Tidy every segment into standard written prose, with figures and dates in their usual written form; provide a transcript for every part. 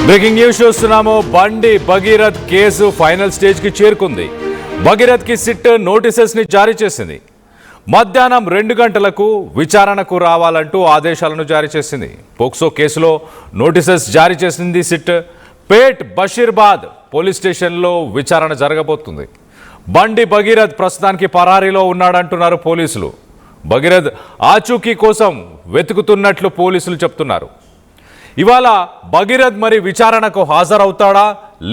Breaking news చూస్తున్నాము. బండి Bhagirath case final stage కి చేరుకుంది. భగీరథ్ కి సిట్ నోటీసెస్ ని జారీ చేసింది. మధ్యాహ్నం 2 గంటలకు విచారణకు రావాలంటూ ఆదేశాలను జారీ చేసింది. పోక్సో కేసులో నోటీసెస్ జారీ చేసింది సిట్. పేట్ బషీర్బాద్ పోలీస్ స్టేషన్లో విచారణ జరగబోతుంది. బండి భగీరథ్ ప్రస్తుతానికి పరారీలో ఉన్నాడంటున్నారు పోలీసులు. భగీరథ్ ఆచూకీ కోసం వెతుకుతున్నట్లు పోలీసులు చెప్తున్నారు. ఇవాళ భగీరథ్ మరి విచారణకు హాజరవుతాడా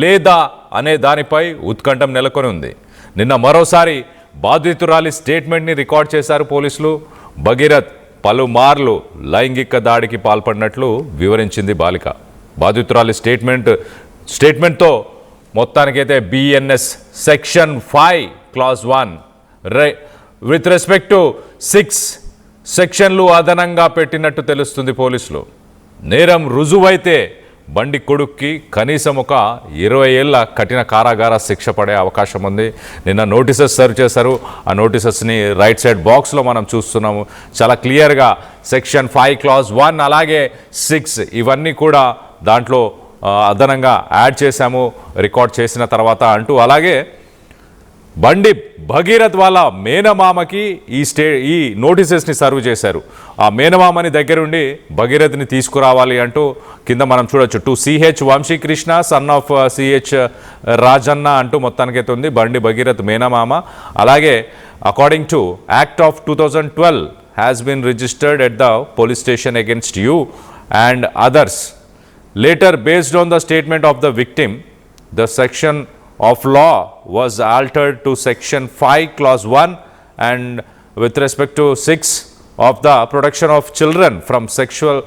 లేదా అనే దానిపై ఉత్కంఠం నెలకొని ఉంది. నిన్న మరోసారి బాధితురాలి స్టేట్మెంట్ని రికార్డ్ చేశారు పోలీసులు. భగీరథ్ పలుమార్లు లైంగిక దాడికి పాల్పడినట్లు వివరించింది బాలిక. బాధితురాలి స్టేట్మెంట్తో మొత్తానికైతే BNS section 5 clause 1 with respect to 6 సెక్షన్లు అదనంగా పెట్టినట్టు తెలుస్తుంది పోలీసులు. నేరం రుజువైతే బండి కొడుక్కి కనీసం ఒక 20 ఏళ్ల కఠిన కారాగార శిక్ష పడే అవకాశం ఉంది. నిన్న నోటీసెస్ సర్వ్ చేశారు. ఆ నోటీసెస్ని రైట్ సైడ్ బాక్స్లో మనం చూస్తున్నాము. చాలా క్లియర్గా సెక్షన్ 5 క్లాజ్ 1 అలాగే 6 ఇవన్నీ కూడా దాంట్లో అదనంగా యాడ్ చేశాము రికార్డ్ చేసిన తర్వాత అంటూ. అలాగే బండి భగీరథ్ వాళ్ళ మేనమామకి ఈ నోటీసెస్ని సర్వ్ చేశారు. ఆ మేనమామని దగ్గరుండి భగీరథ్ని తీసుకురావాలి అంటూ కింద మనం చూడొచ్చు. To CH Vamshikrishna son of CH Rajanna అంటూ మొత్తానికైతే ఉంది బండి భగీరథ్ మేనమామ. అలాగే according to act of 2012 has been registered at the police station against you and others. Later based on the statement of the victim the section of law was altered to section 5 clause 1 and with respect to 6 of the protection of children from sexual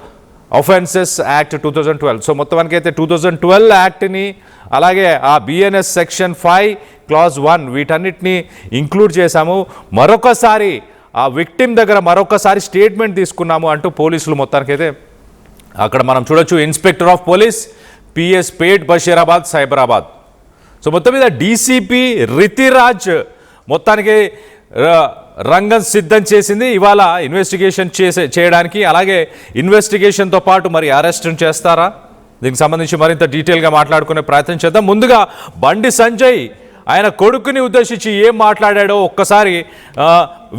offences act 2012. So మొత్తానికి అయితే 2012 యాక్ట్ని అలాగే ఆ BNS section 5 clause 1 వీటన్నిటిని include చేశాము. మరొకసారి ఆ victim దగ్గర మరొకసారి స్టేట్మెంట్ తీసుకున్నాము అంటూ పోలీసులు మొత్తానికైతే అక్కడ మనం చూడొచ్చు. Inspector of police PS Pet Basheerabad Cyberabad. So మొత్తం మీద డీసీపీ రితిరాజ్ మొత్తానికి రంగం సిద్ధం చేసింది ఇవాళ ఇన్వెస్టిగేషన్ చేయడానికి. అలాగే ఇన్వెస్టిగేషన్తో పాటు మరి అరెస్ట్ చేస్తారా, దీనికి సంబంధించి మరింత డీటెయిల్గా మాట్లాడుకునే ప్రయత్నం చేద్దాం. ముందుగా బండి సంజయ్ ఆయన కొడుకుని ఉద్దేశించి ఏం మాట్లాడాడో ఒక్కసారి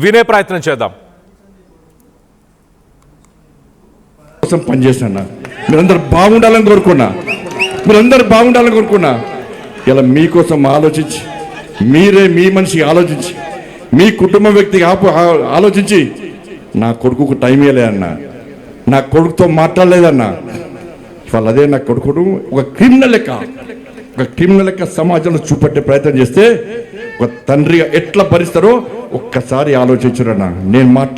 వినే ప్రయత్నం చేద్దాం. పనిచేస్తున్నా మీరందరూ బాగుండాలని కోరుకున్నా. ఇలా మీకోసం ఆలోచించి మీరే మీ మనిషి ఆలోచించి మీ కుటుంబ వ్యక్తికి ఆలోచించి నా కొడుకుకు టైం ఇవ్వలేదన్నా, నా కొడుకుతో మాట్లాడలేదన్నా. ఇవాళ అదే నా కొడుకును ఒక క్రిమినల్ లెక్క సమాజంలో చూపెట్టే ప్రయత్నం చేస్తే ఒక తండ్రిగా ఎట్లా భరిస్తారో ఒక్కసారి ఆలోచించురన్నా.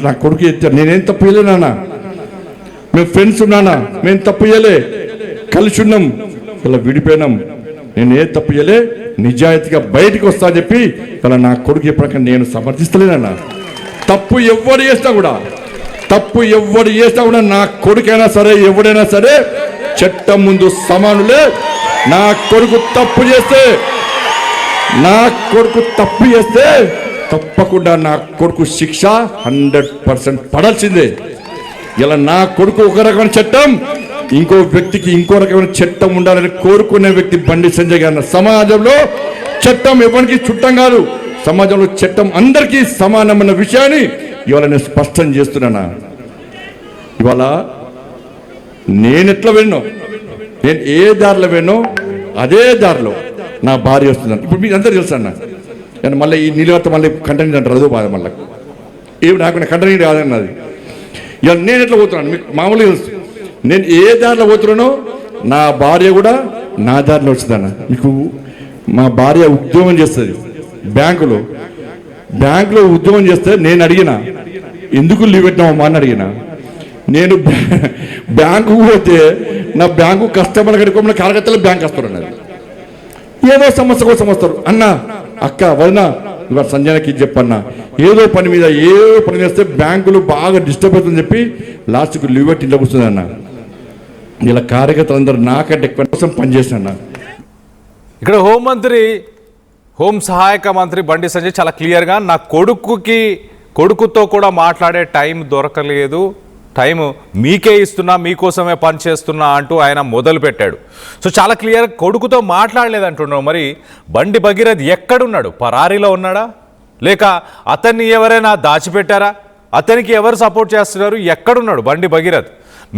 నా కొడుకు ఎత్తాను, నేనేం తప్పు చేయలేనన్నా. మేము ఫ్రెండ్స్ ఉన్నానా, మేము తప్పు చేయలే, కలిసి ఉన్నాం, ఇలా విడిపోయినాం, నేను ఏ తప్పు చేయలే, నిజాయితీగా బయటికి వస్తా అని చెప్పి ఇలా నా కొడుకు ఎప్పటికీ నేను సమర్థిస్తలేనన్నా. తప్పు ఎవడు చేసినా కూడా నా కొడుకైనా సరే ఎవడైనా సరే చట్టం ముందు సమానులే. నా కొడుకు తప్పు చేస్తే తప్పకుండా నా కొడుకు శిక్ష 100% పడాల్సిందే. ఇలా నా కొడుకు ఒక రకమైన చట్టం, ఇంకో వ్యక్తికి ఇంకో రకమైన చట్టం ఉండాలని కోరుకునే వ్యక్తి బండి సంజయ్ గారు. సమాజంలో చట్టం ఎవరికి చుట్టం కాదు, సమాజంలో చట్టం అందరికీ సమానమైన విషయాన్ని ఇవాళ నేను స్పష్టం చేస్తున్నానా. ఇవాళ నేను ఎట్లా వెళ్ళినో, నేను ఏ దారిలో వెళ్ళినో అదే దారిలో నా భార్య వస్తున్నాను. ఇప్పుడు మీకు అందరూ తెలుసు అన్న, నేను మళ్ళీ ఈ నిలవత మళ్ళీ కంటెంట్ అంటారు, అదో బాధ మళ్ళీ ఏమి నాకు కంటెంట్ కాదన్నది. ఇవాళ నేను ఎట్లా పోతున్నాను మీకు మామూలుగా తెలుసు. నేను ఏ దారిలో పోతున్నానో నా భార్య కూడా నా దారిలో వస్తుందన్న. మీకు మా భార్య ఉద్యోగం చేస్తుంది బ్యాంకులో ఉద్యోగం చేస్తే నేను అడిగిన ఎందుకు లీవ్ పెట్టినామమ్మా అని అడిగిన. నేను బ్యాంకు పోతే నా బ్యాంకు కస్టమర్ కడుకోమని కలకత్తాలో బ్యాంక్ వస్తారు అన్నది. ఏదో సమస్య కోసం వస్తారు అన్న, అక్క వదిన ఇవాళ సంజయ్కి చెప్పన్నా, ఏదో పని చేస్తే బ్యాంకులు బాగా డిస్టర్బ్ అవుతుందని చెప్పి లాస్ట్కు లీవ్ పెట్టి ఇంట్లో కూర్చుందన్న. ఇలా కార్యకర్తలందరూ నాకంటే ఎక్కువ కోసం పనిచేసిన. ఇక్కడ హోం సహాయక మంత్రి బండి సంజయ్ చాలా క్లియర్గా నా కొడుకుతో కూడా మాట్లాడే టైం దొరకలేదు, టైము మీకే ఇస్తున్నా, మీకోసమే పని చేస్తున్నా అంటూ ఆయన మొదలుపెట్టాడు. సో చాలా క్లియర్, కొడుకుతో మాట్లాడలేదంటున్నావు. మరి బండి భగీరథ్ ఎక్కడున్నాడు? పరారీలో ఉన్నాడా, లేక అతన్ని ఎవరైనా దాచిపెట్టారా? అతనికి ఎవరు సపోర్ట్ చేస్తున్నారు? ఎక్కడున్నాడు బండి భగీరథ్?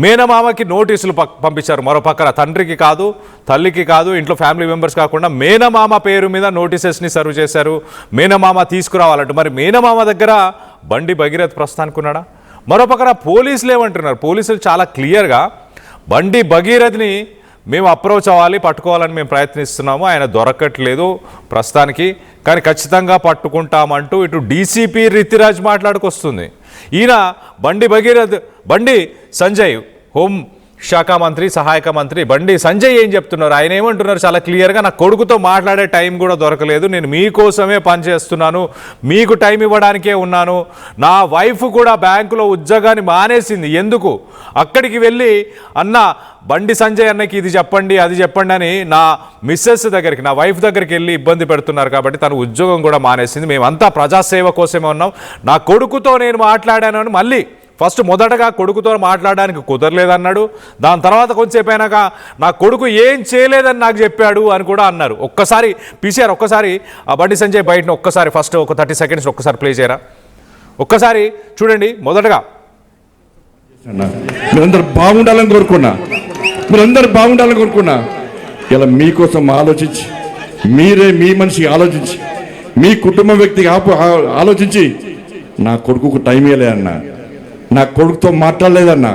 మేనమామకి నోటీసులు పంపించారు. మరో పక్కన తండ్రికి కాదు, తల్లికి కాదు, ఇంట్లో ఫ్యామిలీ మెంబర్స్ కాకుండా మేనమామ పేరు మీద నోటీసెస్ని సర్వ్ చేశారు. మేనమామ తీసుకురావాలంటూ. మరి మేనమామ దగ్గర బండి భగీరథ్ ప్రస్తుతానికి ఉన్నాడా? మరో పక్కన పోలీసులు ఏమంటున్నారు? పోలీసులు చాలా క్లియర్గా బండి భగీరథ్ని మేము అప్రోచ్ అవ్వాలి, పట్టుకోవాలని మేము ప్రయత్నిస్తున్నాము, ఆయన దొరకట్లేదు ప్రస్తుతానికి, కానీ ఖచ్చితంగా పట్టుకుంటామంటూ ఇటు డీసీపీ రితిరాజ్ మాట్లాడుకొస్తుంది. ఈయన బండి సంజయ్ హోం శాఖ మంత్రి, సహాయక మంత్రి బండి సంజయ్ ఏం చెప్తున్నారు? ఆయన ఏమంటున్నారు? చాలా క్లియర్గా, నా కొడుకుతో మాట్లాడే టైం కూడా దొరకలేదు, నేను మీకోసమే పనిచేస్తున్నాను, మీకు టైం ఇవ్వడానికే ఉన్నాను, నా వైఫ్ కూడా బ్యాంకులో ఉద్యోగాన్ని మానేసింది, ఎందుకు అక్కడికి వెళ్ళి అన్న బండి సంజయ్ అన్నకి ఇది చెప్పండి అది చెప్పండి అని నా మిస్సెస్ దగ్గరికి, నా వైఫ్ దగ్గరికి వెళ్ళి ఇబ్బంది పెడుతున్నారు, కాబట్టి తను ఉద్యోగం కూడా మానేసింది, మేమంతా ప్రజాసేవ కోసమే ఉన్నాం, నా కొడుకుతో నేను మాట్లాడాను అని మళ్ళీ మొదటగా కొడుకుతో మాట్లాడడానికి కుదరలేదన్నాడు. దాని తర్వాత కొంచెంసేపు అయినాక నా కొడుకు ఏం చేయలేదని నాకు చెప్పాడు అని కూడా అన్నారు. ఒక్కసారి పీసీఆర్, ఒక్కసారి ఆ బండి సంజయ్ బయటను ఒక్కసారి ఫస్ట్ ఒక 30 సెకండ్స్ ఒక్కసారి ప్లే చేయరా? ఒక్కసారి చూడండి. మొదటగా మీరందరూ బాగుండాలని కోరుకున్నా, ఇలా మీకోసం ఆలోచించి, మీరే మీ మనిషి ఆలోచించి, మీ కుటుంబ వ్యక్తికి ఆలోచించి నా కొడుకుకు టైం ఇవ్వలే అన్నా, నా కొడుకుతో మాట్లాడలేదన్నా.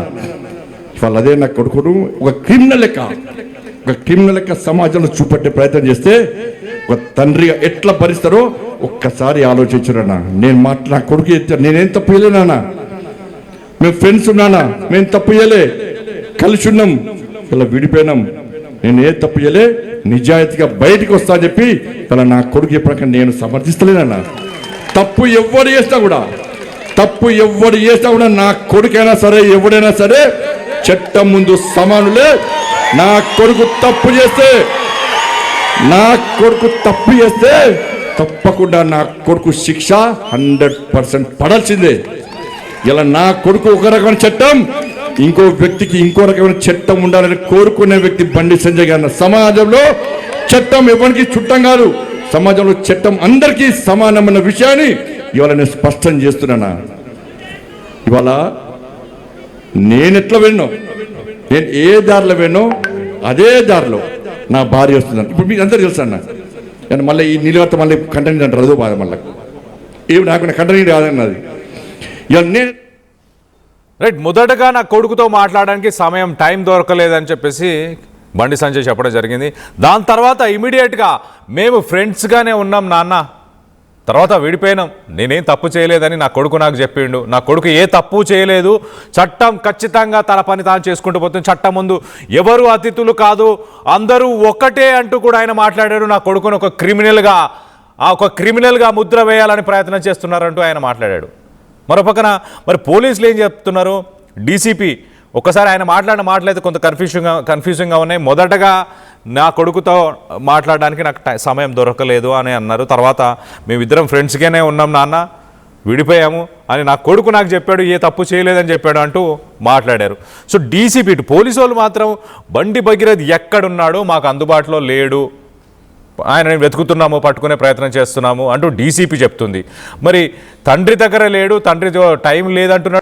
ఇవాళ అదే నా కొడుకును ఒక క్రిమినల్ లెక్క సమాజంలో చూపెట్టే ప్రయత్నం చేస్తే ఒక తండ్రిగా ఎట్లా భరిస్తారో ఒక్కసారి ఆలోచించురన్నా. నా కొడుకు నేనేం తప్పు చేయలేనా? మేము ఫ్రెండ్స్ ఉన్నానా? మేము తప్పు చేయలే, కలిసి ఉన్నాం, ఇలా విడిపోయినాం, నేను ఏ తప్పు చేయలే, నిజాయితీగా బయటికి వస్తా అని చెప్పి ఇలా నా కొడుకు చెప్పాక నేను సమర్థిస్తలేనన్నా. తప్పు ఎవరు చేసినా కూడా నా కొడుకైనా సరే ఎవడైనా సరే చట్టం ముందు సమానులే. నా కొడుకు తప్పు చేస్తే తప్పకుండా నా కొడుకు శిక్ష 100% పడాల్సిందే. ఇలా నా కొడుకు ఒక రకమైన చట్టం, ఇంకో వ్యక్తికి ఇంకో రకమైన చట్టం ఉండాలని కోరుకునే వ్యక్తి బండి సంజయ్ గారు. సమాజంలో చట్టం ఎవరికి చుట్టం కాదు, సమాజంలో చట్టం అందరికీ సమానమైన విషయాన్ని ఇవాళ నేను స్పష్టం చేస్తున్నానా. ఇవాళ నేను ఎట్లా వెళ్ళినో, నేను ఏ దారిలో వెళ్ళినో అదే దారిలో నా భార్య వస్తున్నాను. ఇప్పుడు మీకు అందరూ తెలుసు అన్న, నేను మళ్ళీ ఈ నిలబడితే మళ్ళీ కంటెంట్ అంటారు, అదో బాధ మళ్ళీ ఏమి నాకు కంటెంట్ కాదన్నది. ఇవాళ నేను రైట్, మొదటగా నా కొడుకుతో మాట్లాడడానికి టైం దొరకలేదని చెప్పేసి బండి సంజయ్ చెప్పడం జరిగింది. దాని తర్వాత ఇమీడియట్గా మేము ఫ్రెండ్స్గానే ఉన్నాం నాన్న, తర్వాత విడిపోయినాం, నేనేం తప్పు చేయలేదని నా కొడుకు నాకు చెప్పిండు, నా కొడుకు ఏ తప్పు చేయలేదు, చట్టం ఖచ్చితంగా తన పని తాను చేసుకుంటూ పోతుంది, చట్టం ముందు ఎవరు అతిథులు కాదు, అందరూ ఒక్కటే అంటూ కూడా ఆయన మాట్లాడాడు. నా కొడుకును ఒక క్రిమినల్గా ముద్ర వేయాలని ప్రయత్నం చేస్తున్నారంటూ ఆయన మాట్లాడాడు. మరోపక్కన మరి పోలీసులు ఏం చెప్తున్నారు? డీసీపీ ఒక్కసారి ఆయన మాట్లాడిన మాటలైతే కొంత కన్ఫ్యూజింగ్గా ఉన్నాయి. మొదటగా నా కొడుకుతో మాట్లాడడానికి నాకు సమయం దొరకలేదు అని అన్నారు. తర్వాత మేమిద్దరం ఫ్రెండ్స్గానే ఉన్నాం నాన్న, విడిపోయాము అని నా కొడుకు నాకు చెప్పాడు, ఏ తప్పు చేయలేదని చెప్పాడు అంటూ మాట్లాడారు. సో డీసీపీ పోలీసు వాళ్ళు మాత్రం బండి భగీరథ్ ఎక్కడున్నాడో మాకు అందుబాటులో లేడు, ఆయన వెతుకుతున్నాము, పట్టుకునే ప్రయత్నం చేస్తున్నాము అంటూ డీసీపీ చెప్తుంది. మరి తండ్రి దగ్గర లేడు, తండ్రితో టైం లేదంటున్నాడు.